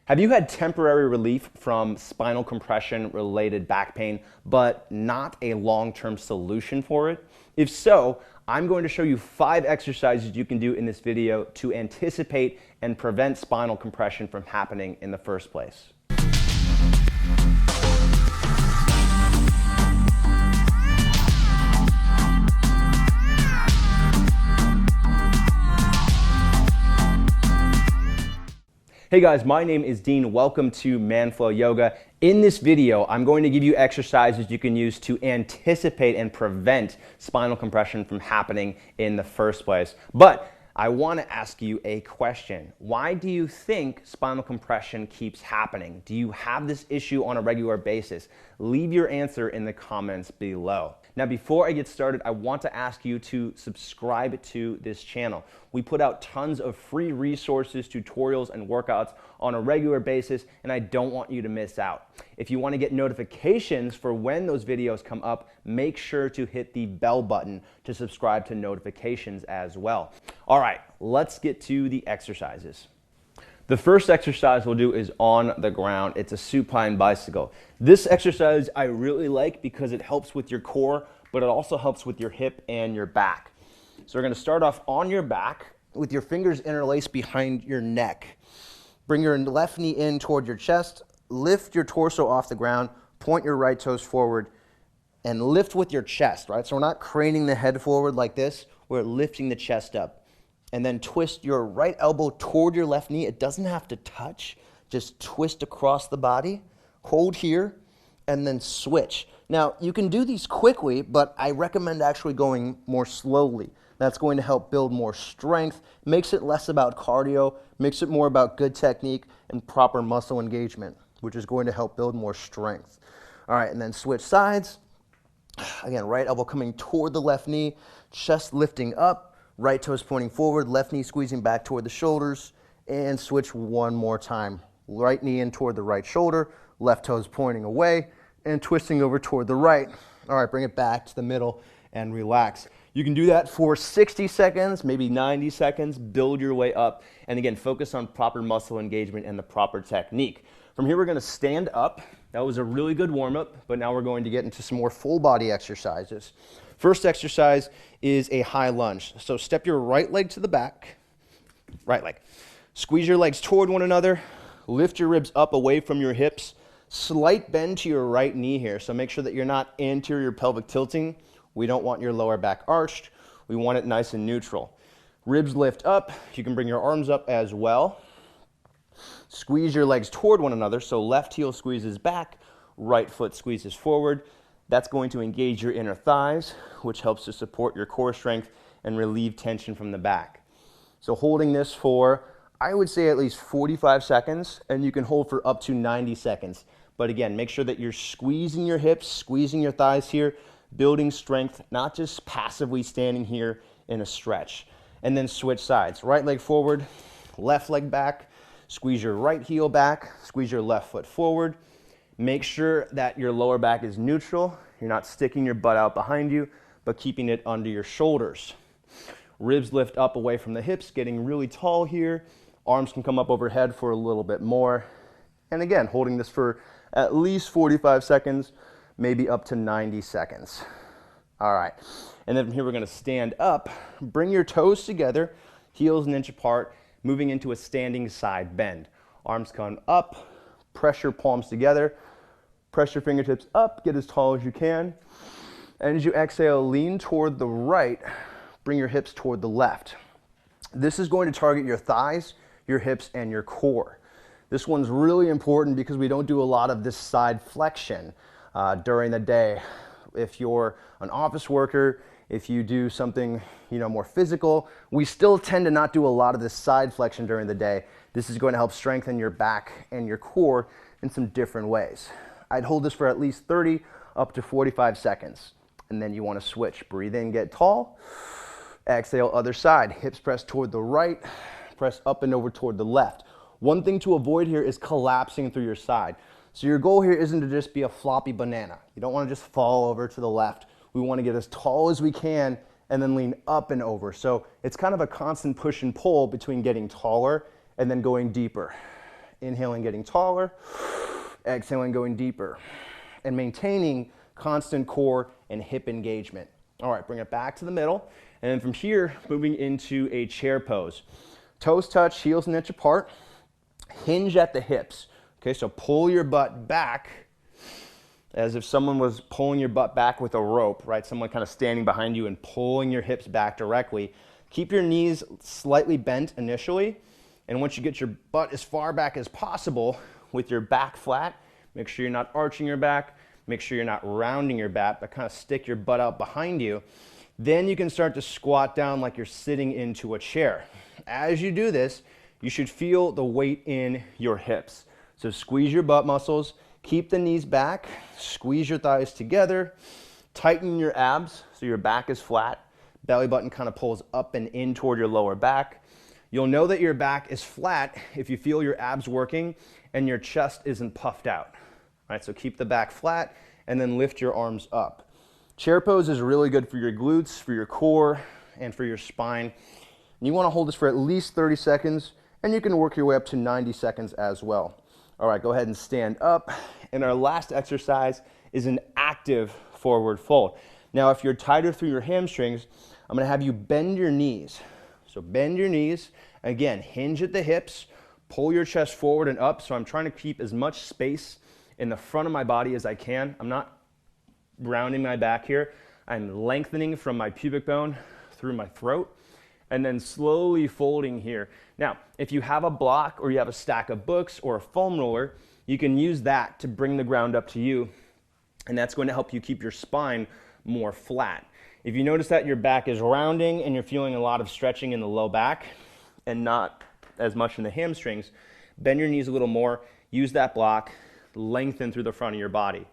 Have you had temporary relief from spinal compression related back pain, but not a long-term solution for it? If so, I'm going to show you 5 exercises you can do in this video to anticipate and prevent spinal compression from happening in the first place. Hey guys, my name is Dean. Welcome to ManFlow Yoga. In this video, I'm going to give you exercises you can use to anticipate and prevent spinal compression from happening in the first place. But I want to ask you a question. Why do you think spinal compression keeps happening? Do you have this issue on a regular basis? Leave your answer in the comments below. Now, before I get started, I want to ask you to subscribe to this channel. We put out tons of free resources, tutorials, and workouts on a regular basis, and I don't want you to miss out. If you want to get notifications for when those videos come up, make sure to hit the bell button to subscribe to notifications as well. All right, let's get to the exercises. The first exercise we'll do is on the ground. It's a supine bicycle. This exercise I really like because it helps with your core, but it also helps with your hip and your back. So we're going to start off on your back with your fingers interlaced behind your neck. Bring your left knee in toward your chest, lift your torso off the ground, point your right toes forward, and lift with your chest, right? So we're not craning the head forward like this, we're lifting the chest up. And then twist your right elbow toward your left knee. It doesn't have to touch, just twist across the body, hold here, and then switch. Now, you can do these quickly, but I recommend actually going more slowly. That's going to help build more strength, makes it less about cardio, makes it more about good technique and proper muscle engagement, which is going to help build more strength. All right, and then switch sides. Again, right elbow coming toward the left knee, chest lifting up, right toes pointing forward, left knee squeezing back toward the shoulders, and switch one more time. Right knee in toward the right shoulder, left toes pointing away, and twisting over toward the right. All right, bring it back to the middle and relax. You can do that for 60 seconds, maybe 90 seconds, build your way up, and again, focus on proper muscle engagement and the proper technique. From here, we're gonna stand up. That was a really good warm-up, but now we're going to get into some more full body exercises. First exercise is a high lunge. So step your right leg to the back, right leg. Squeeze your legs toward one another, lift your ribs up away from your hips, slight bend to your right knee here. So make sure that you're not anterior pelvic tilting. We don't want your lower back arched. We want it nice and neutral. Ribs lift up. You can bring your arms up as well. Squeeze your legs toward one another. So left heel squeezes back, right foot squeezes forward. That's going to engage your inner thighs, which helps to support your core strength and relieve tension from the back. So holding this for, I would say, at least 45 seconds, and you can hold for up to 90 seconds. But again, make sure that you're squeezing your hips, squeezing your thighs here, building strength, not just passively standing here in a stretch. And then switch sides. Right leg forward, left leg back, squeeze your right heel back, squeeze your left foot forward. Make sure that your lower back is neutral. You're not sticking your butt out behind you, but keeping it under your shoulders. Ribs lift up away from the hips, getting really tall here. Arms can come up overhead for a little bit more. And again, holding this for at least 45 seconds, maybe up to 90 seconds. All right, and then from here we're gonna stand up. Bring your toes together, heels an inch apart, moving into a standing side bend. Arms come up, press your palms together, press your fingertips up, get as tall as you can. And as you exhale, lean toward the right, bring your hips toward the left. This is going to target your thighs, your hips, and your core. This one's really important because we don't do a lot of this side flexion during the day. If you're an office worker, if you do something more physical, we still tend to not do a lot of this side flexion during the day. This is going to help strengthen your back and your core in some different ways. I'd hold this for at least 30 up to 45 seconds. And then you want to switch. Breathe in, get tall. Exhale, other side. Hips press toward the right, press up and over toward the left. One thing to avoid here is collapsing through your side. So your goal here isn't to just be a floppy banana. You don't want to just fall over to the left. We want to get as tall as we can and then lean up and over. So it's kind of a constant push and pull between getting taller and then going deeper. Inhaling, getting taller. Exhaling, going deeper. And maintaining constant core and hip engagement. All right, bring it back to the middle. And then from here, moving into a chair pose. Toes touch, heels an inch apart. Hinge at the hips. Okay, so pull your butt back as if someone was pulling your butt back with a rope, right? Someone kind of standing behind you and pulling your hips back directly. Keep your knees slightly bent initially. And once you get your butt as far back as possible with your back flat, make sure you're not arching your back. Make sure you're not rounding your back, but kind of stick your butt out behind you. Then you can start to squat down like you're sitting into a chair. As you do this, you should feel the weight in your hips. So squeeze your butt muscles, keep the knees back, squeeze your thighs together, tighten your abs so your back is flat. Belly button kind of pulls up and in toward your lower back. You'll know that your back is flat if you feel your abs working and your chest isn't puffed out. All right, so keep the back flat and then lift your arms up. Chair pose is really good for your glutes, for your core, and for your spine. And you want to hold this for at least 30 seconds, and you can work your way up to 90 seconds as well. All right, go ahead and stand up. And our last exercise is an active forward fold. Now, if you're tighter through your hamstrings, I'm going to have you bend your knees. So bend your knees. Again, hinge at the hips. Pull your chest forward and up. So I'm trying to keep as much space in the front of my body as I can. I'm not rounding my back here. I'm lengthening from my pubic bone through my throat and then slowly folding here. Now, if you have a block or you have a stack of books or a foam roller, you can use that to bring the ground up to you, and that's going to help you keep your spine more flat. If you notice that your back is rounding and you're feeling a lot of stretching in the low back and not as much in the hamstrings, bend your knees a little more, use that block, lengthen through the front of your body.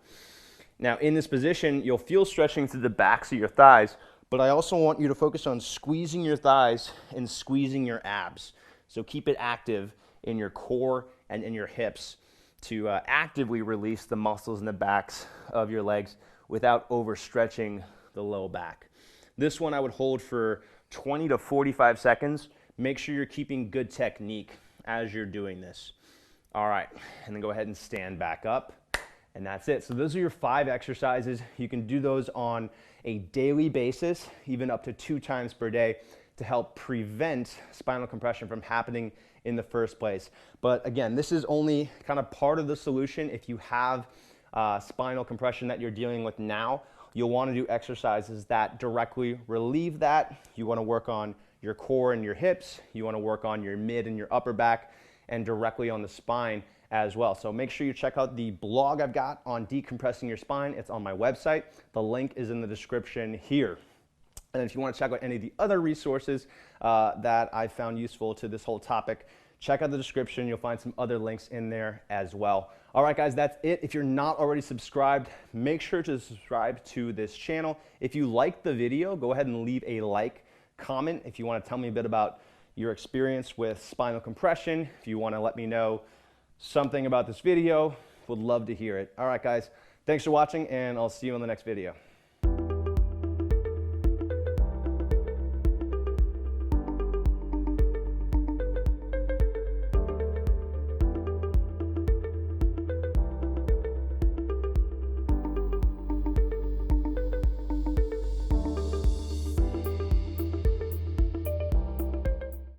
Now, in this position, you'll feel stretching through the backs of your thighs, but I also want you to focus on squeezing your thighs and squeezing your abs. So keep it active in your core and in your hips to actively release the muscles in the backs of your legs without overstretching the low back. This one I would hold for 20 to 45 seconds. Make sure you're keeping good technique as you're doing this. All right, and then go ahead and stand back up. And that's it. So those are your 5 exercises. You can do those on a daily basis, even up to 2 times per day, to help prevent spinal compression from happening in the first place. But again, this is only kind of part of the solution. If you have spinal compression that you're dealing with now, you'll want to do exercises that directly relieve that. You want to work on your core and your hips. You want to work on your mid and your upper back, and directly on the spine as well. So make sure you check out the blog I've got on decompressing your spine. It's on my website. The link is in the description here. And if you want to check out any of the other resources that I found useful to this whole topic, check out the description. You'll find some other links in there as well. All right, guys, that's it. If you're not already subscribed, make sure to subscribe to this channel. If you liked the video, go ahead and leave a like, comment. If you want to tell me a bit about your experience with spinal compression, if you want to let me know something about this video, would love to hear it. All right, guys, thanks for watching, and I'll see you in the next video.